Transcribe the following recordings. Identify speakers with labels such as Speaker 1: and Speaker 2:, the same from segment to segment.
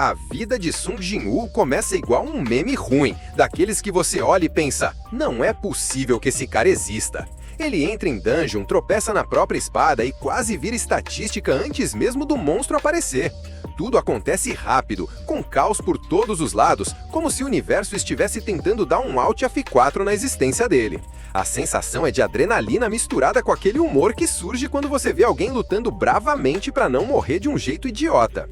Speaker 1: A vida de Sung Jin-woo começa igual um meme ruim, daqueles que você olha e pensa, não é possível que esse cara exista. Ele entra em dungeon, tropeça na própria espada e quase vira estatística antes mesmo do monstro aparecer. Tudo acontece rápido, com caos por todos os lados, como se o universo estivesse tentando dar um Alt F4 na existência dele. A sensação é de adrenalina misturada com aquele humor que surge quando você vê alguém lutando bravamente para não morrer de um jeito idiota.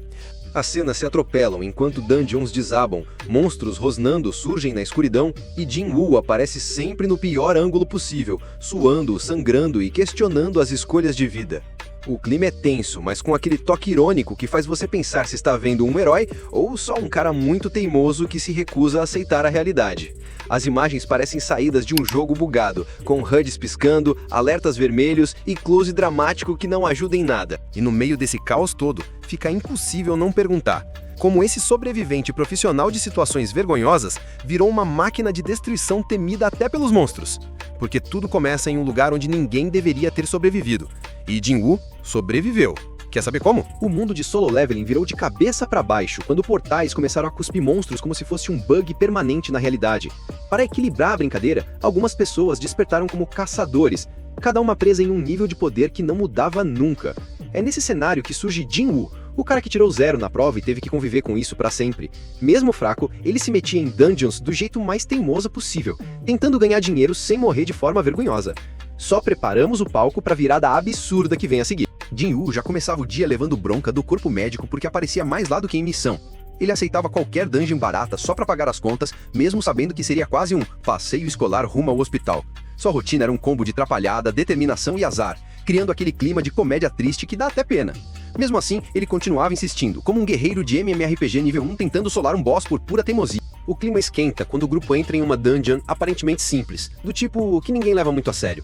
Speaker 1: As cenas se atropelam enquanto dungeons desabam, monstros rosnando surgem na escuridão e Jin-woo aparece sempre no pior ângulo possível, suando, sangrando e questionando as escolhas de vida. O clima é tenso, mas com aquele toque irônico que faz você pensar se está vendo um herói ou só um cara muito teimoso que se recusa a aceitar a realidade. As imagens parecem saídas de um jogo bugado, com HUDs piscando, alertas vermelhos e close dramático que não ajuda em nada. E no meio desse caos todo, fica impossível não perguntar como esse sobrevivente profissional de situações vergonhosas virou uma máquina de destruição temida até pelos monstros. Porque tudo começa em um lugar onde ninguém deveria ter sobrevivido. E Jin-woo sobreviveu. Quer saber como? O mundo de Solo Leveling virou de cabeça para baixo quando portais começaram a cuspir monstros como se fosse um bug permanente na realidade. Para equilibrar a brincadeira, algumas pessoas despertaram como caçadores, cada uma presa em um nível de poder que não mudava nunca. É nesse cenário que surge Jin-woo, o cara que tirou 0 na prova e teve que conviver com isso para sempre. Mesmo fraco, ele se metia em dungeons do jeito mais teimoso possível, tentando ganhar dinheiro sem morrer de forma vergonhosa. Só preparamos o palco para a virada absurda que vem a seguir. Jin-woo já começava o dia levando bronca do corpo médico porque aparecia mais lá do que em missão. Ele aceitava qualquer dungeon barata só para pagar as contas, mesmo sabendo que seria quase um passeio escolar rumo ao hospital. Sua rotina era um combo de atrapalhada, determinação e azar, criando aquele clima de comédia triste que dá até pena. Mesmo assim, ele continuava insistindo, como um guerreiro de MMORPG nível 1 tentando solar um boss por pura teimosia. O clima esquenta quando o grupo entra em uma dungeon aparentemente simples, do tipo que ninguém leva muito a sério.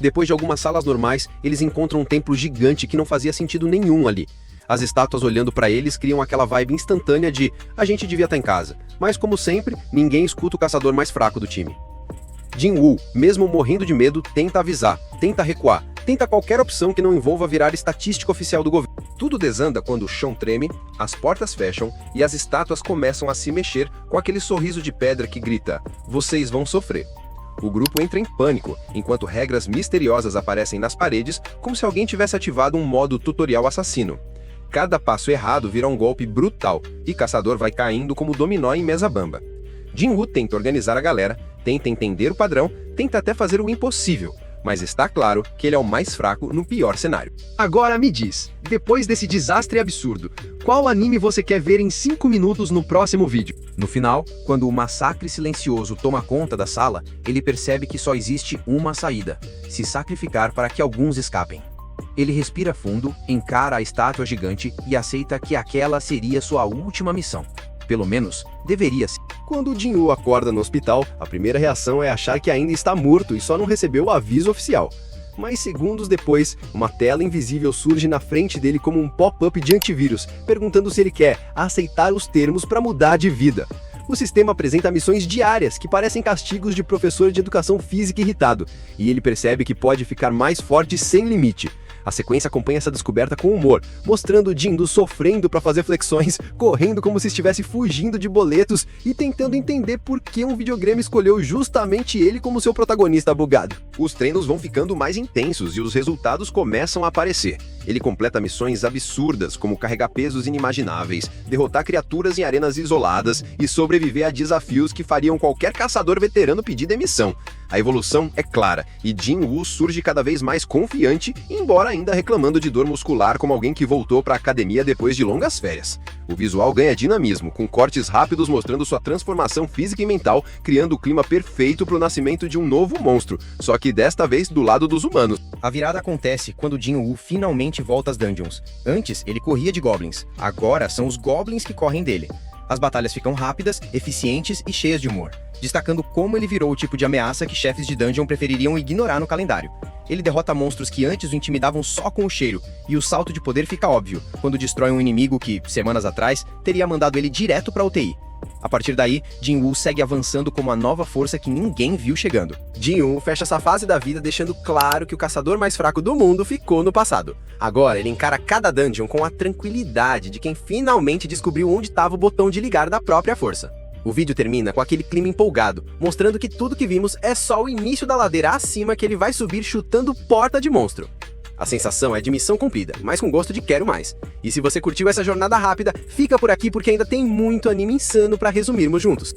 Speaker 1: Depois de algumas salas normais, eles encontram um templo gigante que não fazia sentido nenhum ali. As estátuas olhando para eles criam aquela vibe instantânea de a gente devia estar em casa. Mas como sempre, ninguém escuta o caçador mais fraco do time. Jin-woo, mesmo morrendo de medo, tenta avisar, tenta recuar, tenta qualquer opção que não envolva virar estatística oficial do governo. Tudo desanda quando o chão treme, as portas fecham e as estátuas começam a se mexer com aquele sorriso de pedra que grita, vocês vão sofrer. O grupo entra em pânico, enquanto regras misteriosas aparecem nas paredes, como se alguém tivesse ativado um modo tutorial assassino. Cada passo errado vira um golpe brutal, e Caçador vai caindo como dominó em mesa bamba. Jin-woo tenta organizar a galera, tenta entender o padrão, tenta até fazer o impossível, mas está claro que ele é o mais fraco no pior cenário. Agora me diz, depois desse desastre absurdo, qual anime você quer ver em 5 minutos no próximo vídeo? No final, quando o massacre silencioso toma conta da sala, ele percebe que só existe uma saída: se sacrificar para que alguns escapem. Ele respira fundo, encara a estátua gigante e aceita que aquela seria sua última missão. Pelo menos, deveria ser. Quando Jin-woo acorda no hospital, a primeira reação é achar que ainda está morto e só não recebeu o aviso oficial. Mas segundos depois, uma tela invisível surge na frente dele como um pop-up de antivírus, perguntando se ele quer aceitar os termos para mudar de vida. O sistema apresenta missões diárias que parecem castigos de professor de educação física irritado, e ele percebe que pode ficar mais forte sem limite. A sequência acompanha essa descoberta com humor, mostrando Jindo sofrendo para fazer flexões, correndo como se estivesse fugindo de boletos e tentando entender por que um videogame escolheu justamente ele como seu protagonista bugado. Os treinos vão ficando mais intensos e os resultados começam a aparecer. Ele completa missões absurdas, como carregar pesos inimagináveis, derrotar criaturas em arenas isoladas e sobreviver a desafios que fariam qualquer caçador veterano pedir demissão. A evolução é clara, e Jin-woo surge cada vez mais confiante, embora ainda reclamando de dor muscular como alguém que voltou para a academia depois de longas férias. O visual ganha dinamismo, com cortes rápidos mostrando sua transformação física e mental, criando o clima perfeito para o nascimento de um novo monstro, só que desta vez do lado dos humanos. A virada acontece quando Jin-woo finalmente volta às dungeons. Antes, ele corria de goblins, agora são os goblins que correm dele. As batalhas ficam rápidas, eficientes e cheias de humor, destacando como ele virou o tipo de ameaça que chefes de dungeon prefeririam ignorar no calendário. Ele derrota monstros que antes o intimidavam só com o cheiro, e o salto de poder fica óbvio, quando destrói um inimigo que, semanas atrás, teria mandado ele direto pra UTI.
Speaker 2: A partir daí, Jin-Woo segue avançando como a nova força que ninguém viu chegando. Jin-Woo fecha essa fase da vida deixando claro que o caçador mais fraco do mundo ficou no passado. Agora, ele encara cada dungeon com a tranquilidade de quem finalmente descobriu onde estava o botão de ligar da própria força. O vídeo termina com aquele clima empolgado, mostrando que tudo que vimos é só o início da ladeira acima que ele vai subir chutando porta de monstro. A sensação é de missão cumprida, mas com gosto de quero mais. E se você curtiu essa jornada rápida, fica por aqui porque ainda tem muito anime insano pra resumirmos juntos.